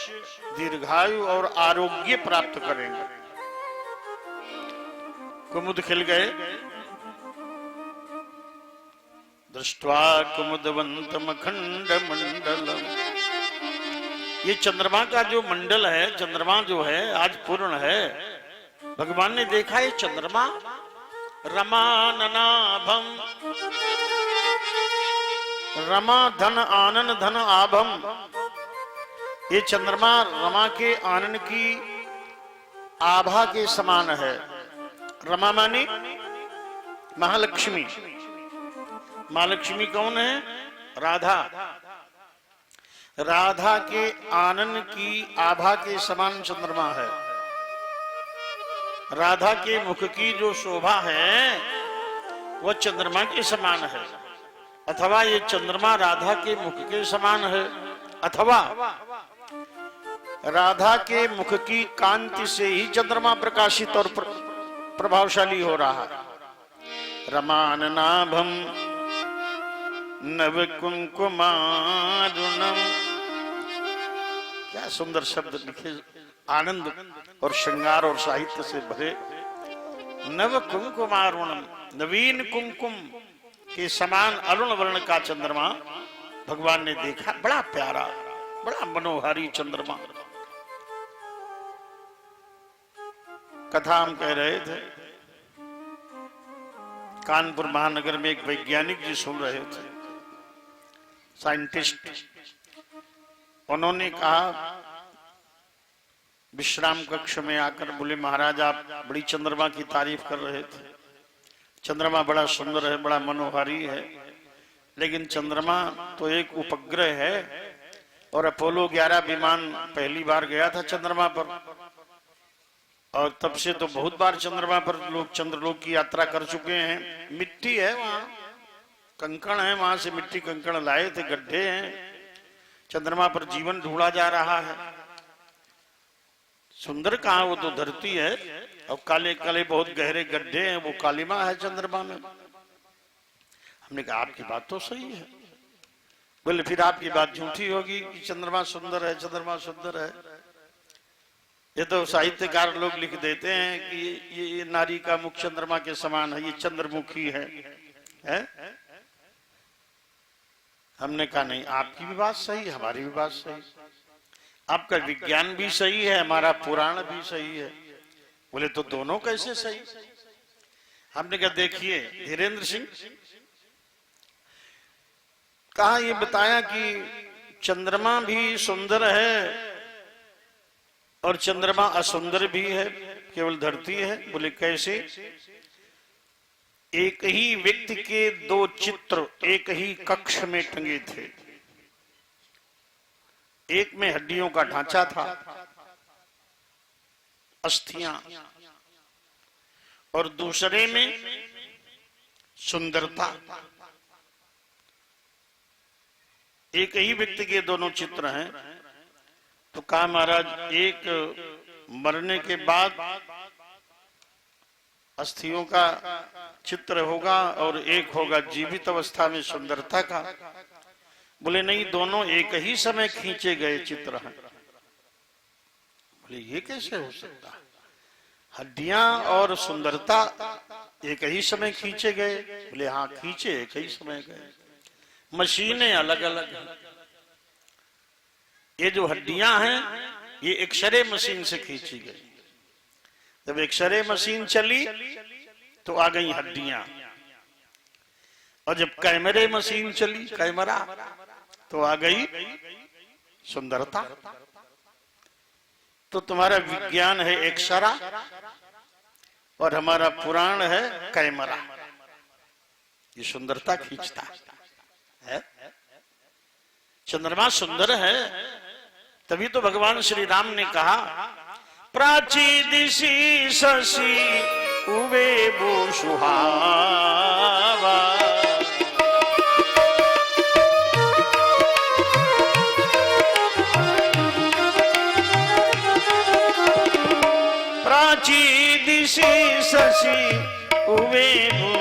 दीर्घायु और आरोग्य प्राप्त करेंगे। कुमुद खिल गए। दृष्ट्वा कुमुदवंतम अखंड मंडलम। ये चंद्रमा का जो मंडल है, चंद्रमा जो है आज पूर्ण है। भगवान ने देखा ये चंद्रमा रमाननाभम, रमा धन आनन धन आभम। ये चंद्रमा रमा के आनन की आभा के समान है। रमा मानी महालक्ष्मी। महालक्ष्मी कौन है? राधा। राधा के आनन की आभा के समान चंद्रमा है। राधा के मुख की जो शोभा है वह चंद्रमा के समान है। अथवा ये चंद्रमा राधा के मुख के समान है, अथवा राधा के मुख की कांति से ही चंद्रमा प्रकाशित और प्रभावशाली हो रहा है। रमाननाभम नव कुंकुमारुणम। क्या सुंदर शब्द लिखे, आनंद और श्रृंगार और साहित्य से भरे। नव कुंकुमारुणम, नवीन कुंकुम के समान अरुण वर्ण का चंद्रमा भगवान ने देखा। बड़ा प्यारा, बड़ा मनोहारी चंद्रमा। कथा हम कह रहे थे, कानपुर महानगर में एक वैज्ञानिक जी सुन रहे थे, साइंटिस्ट। उन्होंने कहा विश्राम कक्ष में आकर, बोले महाराज आप बड़ी चंद्रमा की तारीफ कर रहे थे, चंद्रमा बड़ा सुंदर है, बड़ा मनोहारी है, लेकिन चंद्रमा तो एक उपग्रह है और अपोलो 11 विमान पहली बार गया था चंद्रमा पर, और तब से तो बहुत बार चंद्रमा पर लोग चंद्रलोक की यात्रा कर चुके हैं। मिट्टी है वहां, कंकड़ है, वहां से मिट्टी कंकड़ लाए थे, गड्ढे हैं। चंद्रमा पर जीवन ढूंढा जा रहा है। सुंदर कहाँ, वो तो धरती है और काले काले बहुत गहरे गड्ढे हैं, वो कालिमा है चंद्रमा में। हमने कहा आपकी बात तो सही है। बोले फिर आपकी बात झूठी होगी कि चंद्रमा सुंदर है, चंद्रमा सुंदर है। ये तो साहित्यकार लोग लिख देते हैं कि ये नारी का मुख चंद्रमा के समान है, ये चंद्रमुखी है? हमने कहा नहीं, आपकी भी बात सही है, हमारी भी बात सही, आपका विज्ञान भी सही है, हमारा पुराण भी सही है। बोले तो दोनों कैसे सही? हमने कहा देखिए धीरेन्द्र सिंह, कहा ये बताया कि चंद्रमा भी सुंदर है और चंद्रमा असुंदर भी है, केवल धरती है। बोले कैसे? एक ही व्यक्ति के दो चित्र एक ही कक्ष में टंगे थे। एक में हड्डियों का ढांचा था, अस्थियां, और दूसरे में सुंदरता। एक ही व्यक्ति के दोनों चित्र हैं। तो कहा महाराज एक मरने के बाद अस्थियों का चित्र होगा और एक होगा जीवित अवस्था में सुंदरता का। बोले नहीं, दोनों एक ही समय खींचे गए चित्र हैं। बोले ये कैसे हो सकता? हड्डियां और सुंदरता एक ही समय खींचे गए? बोले हाँ, खींचे एक ही समय गए, मशीनें अलग अलग हैं। ये जो हड्डियां हैं ये एक्सरे मशीन से खींची गई। जब एक्सरे मशीन चली तो आ गई हड्डियां, और जब कैमरे मशीन चली, कैमरा, तो आ गई सुंदरता। तो तुम्हारा विज्ञान है एक्सरा और हमारा पुराण है कैमरा, ये सुंदरता खींचता है। चंद्रमा सुंदर है, तभी तो भगवान श्री राम ने कहा प्राची दिशि शशि उवे वो सुहावा। प्राची दिशि शशि उवे वो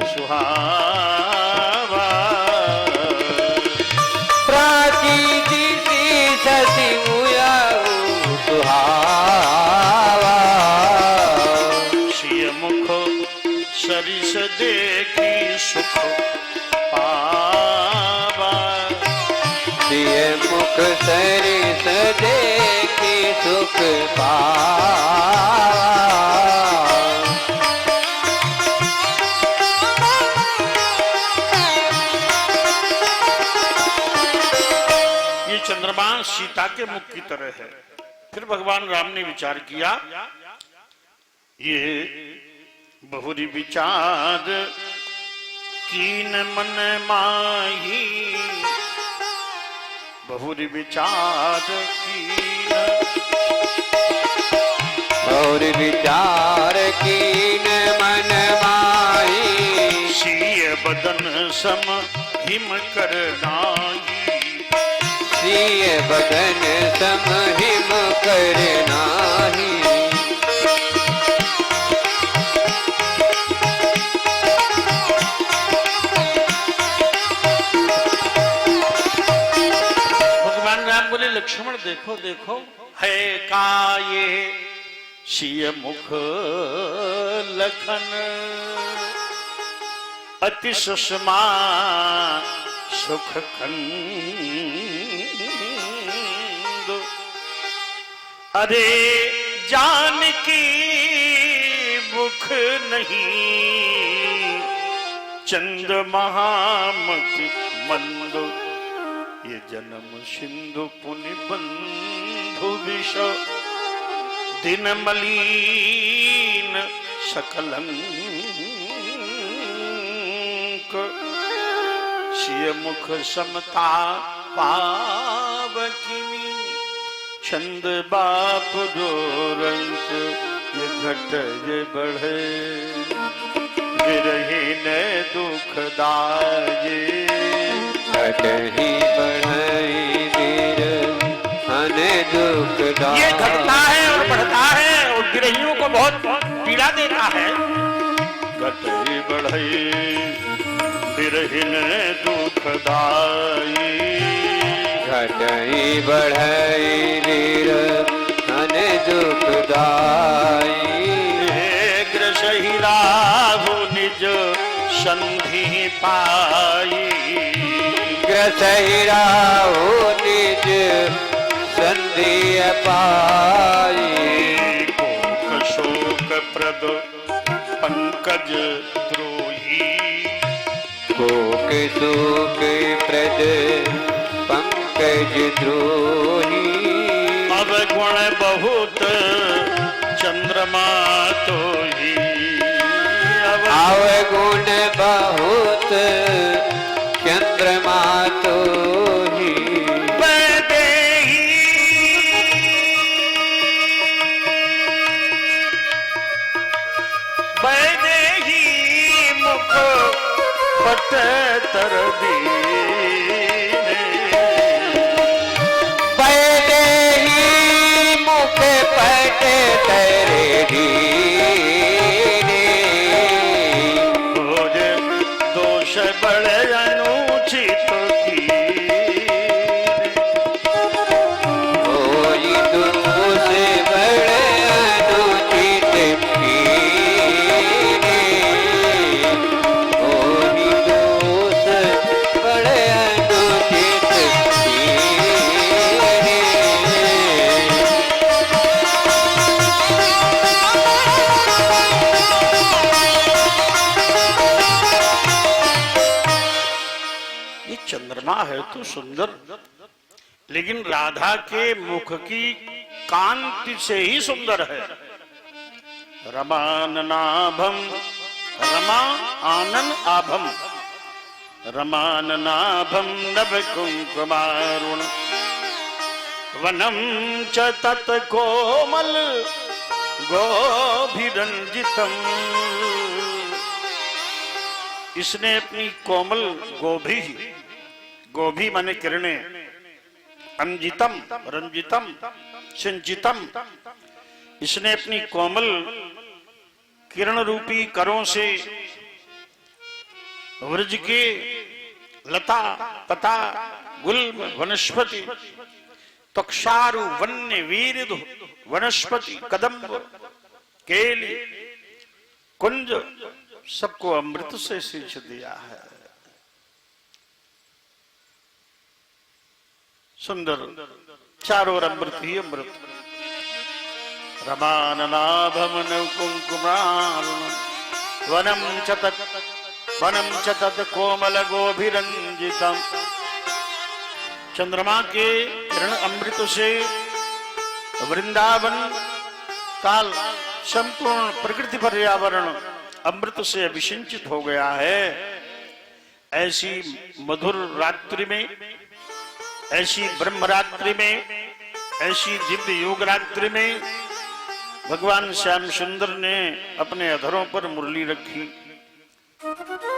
सुहावा। प्राची दिशि शशि उया सुहावा। सिय मुख सरिस देखी सुख पावा। सिय मुख सरिस देखी सुख पावा। चंद्रमा सीता के मुख की तरह है। फिर भगवान राम ने विचार किया, ये बहुरी विचार कीन मन माही। बहुरी विचार कीन, और विचार कीन मन माही। सिय बदन सम हिम कर नाई। सिय बदन सम हिम कर नाही। भगवान राम बोले लक्ष्मण देखो देखो, है का ये सिय मुख लखन। अति सुषमा सुख कंद। अरे जानकी मुख नहीं, चंद महामति मंद। ये जन्म सिंधु पुनि बंधु विष, दिन मलीन सकलंक। सिय मुख समता पावकिनी, छंद बाप जो रंक। ये घट ये बढ़े विरही न दुख दाये। घट ही बढ़ई वीर हने दुख दाये। ये घटता है और बढ़ता है और विरहियों को बहुत पीड़ा देता है। घट ही बढ़ई बिरहिन दुखदाई। घटई बढ़ई वीर हन दुखदाई। ग्रसहि राहु निज संधि पाई। ग्रसहि राहु निज संधि पाई। कोक शोक प्रद पंकज द्रोही। कोक शोक प्रद पंकज द्रोही। अब गुण बहुत चंद्रमा तो ही। अवगुण बहुत चंद्रमा तो ही। बैदेही मुख पट तर दीने। बैदेही मुख पट तर दीने। दोष बड़े अनुचित की। कोई दोष बड़े अनुचित की। कोई दोष बड़े अनुचित की। ये चंद्रमा है तो सुंदर, लेकिन राधा के मुख की कांति से ही सुंदर है। रमाननाभम रमा आनन आभम। रमाननाभम नभ कुंकुमारुण। वनम च तत् कोमल गोभिरंजितम। इसने अपनी कोमल गोभी, गोभी माने किरणें, अंजितम रंजितम सिंचितम, इसने अपनी कोमल किरण रूपी करों से व्रज के लता पता गुल्म वनस्पति तक्षारु वन्य वीरधु वनस्पति कदम्ब केली कुंज सबको अमृत से सींच दिया है। सुंदर चारों ओर अमृत ही अमृत। रमाननाभम कुंकुमारुण। वनम च तत् कोमल गोभिरंजितम। चंद्रमा के किरण अमृत से वृंदावन काल संपूर्ण प्रकृति पर्यावरण अमृत से अभिषिंचित हो गया है। ऐसी मधुर रात्रि में, ऐसी ब्रह्म रात्रि में, ऐसी दिव्य योग रात्रि में भगवान श्याम सुंदर ने अपने अधरों पर मुरली रखी।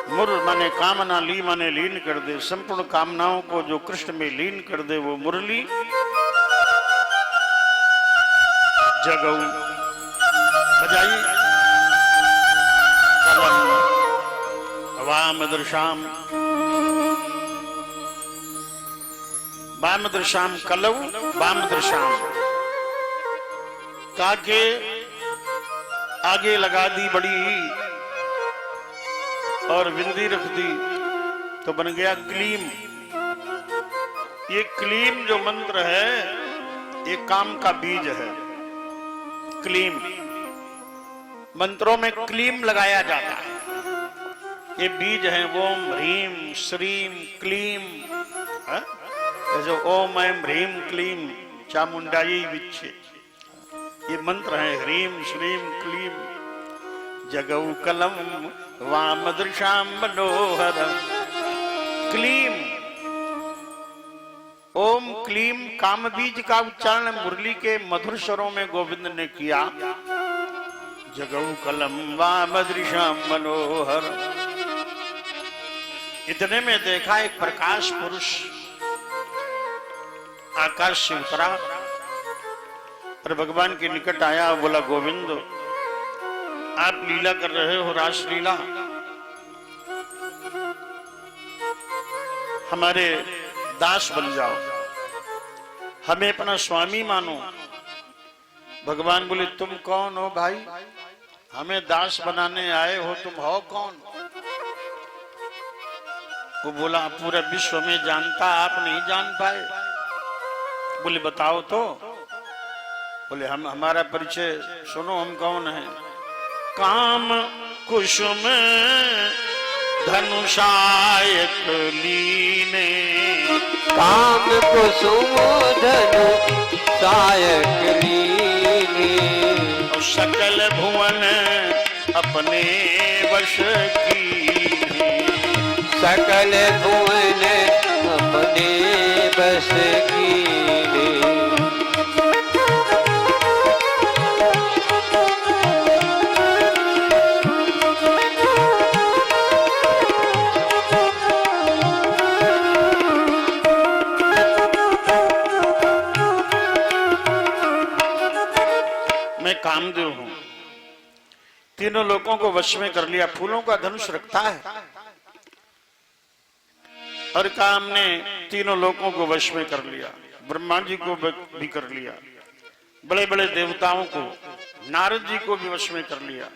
मुर माने कामना, ली माने लीन कर दे। संपूर्ण कामनाओं को जो कृष्ण में लीन कर दे वो मुरली। जगऊ बजाई वाम दृशाम वाम दृशाम कलऊ वाम दृशाम। काके आगे लगा दी बड़ी और बिंदी रख दी तो बन गया क्लीम। ये क्लीम जो मंत्र है ये काम का बीज है। क्लीम मंत्रों में क्लीम लगाया जाता है। ये बीज है ओम ह्रीम श्रीम क्लीम। जैसे ओम ऐम ह्रीम क्लीम चामुंडाई विच्छे, ये मंत्र है ह्रीम श्रीम क्लीम। जगऊ कलम वाम दृशाम मनोहरम। क्लीम ओम क्लीम काम बीज का उच्चारण मुरली के मधुर स्वरों में गोविंद ने किया। जगऊ कलम वाम दृशाम मनोहर। इतने में देखा एक प्रकाश पुरुष आकाश से उतरा और भगवान के निकट आया। बोला गोविंद आप लीला कर रहे हो, रास लीला। हमारे दास बन जाओ, हमें अपना स्वामी मानो। भगवान बोले तुम कौन हो भाई, हमें दास बनाने आए हो, तुम हो कौन? वो बोला पूरा विश्व में जानता, आप नहीं जान पाए। बोले बताओ तो। बोले हम, हमारा परिचय सुनो, हम कौन हैं। काम कुसुम धनुषायक लीने, काम कुसुम धनु सायक लीने, और सकल भुवन अपने वश कीने। सकल भुवन अपने बस कीने। मैं कामदेव हूं, तीनों लोगों को वश में कर लिया। फूलों का धनुष रखता है, और काम ने तीनों लोगों को वश में कर लिया। ब्रह्मा जी को भी कर लिया, बड़े बड़े देवताओं को, नारद जी को भी वश में कर लिया।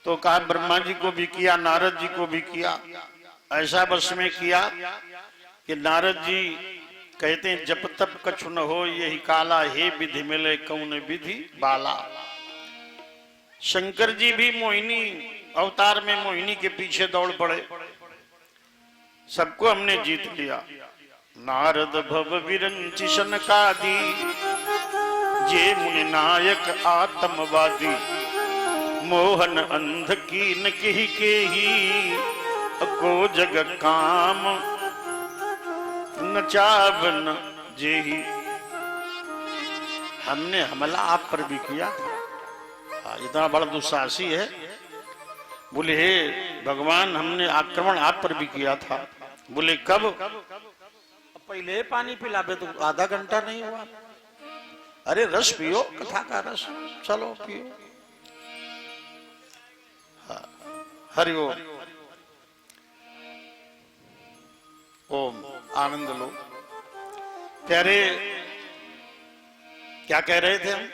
तो कहा ब्रह्मा जी को भी किया, नारद जी को भी किया। ऐसा वश में किया कि नारद जी कहते हैं जब तब कछु न हो यही काला, हे विधि मिले कौन विधि बाला। शंकर जी भी मोहिनी अवतार में मोहिनी के पीछे दौड़ पड़े, सबको हमने जीत लिया। नारद भव विरंचि सनकादि, जे मुनि नायक आत्मवादी। मोहन अंध की न कही के ही, को जग काम नचावन जेही। हमने हमला आप पर भी किया था, इतना बड़ा दुस्साहसी है। बोले हे भगवान, हमने आक्रमण आप पर भी किया था। बोले कब? पहले पानी पिलाबे तो आधा घंटा नहीं हुआ। अरे रस पियो, कथा का रस, चलो पियो। हरि ओम, ओम आनंद लो। प्यारे, क्या कह रहे थे हम?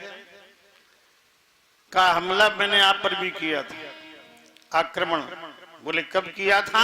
का हमला मैंने आप पर भी किया था, आक्रमण। बोले कब किया था?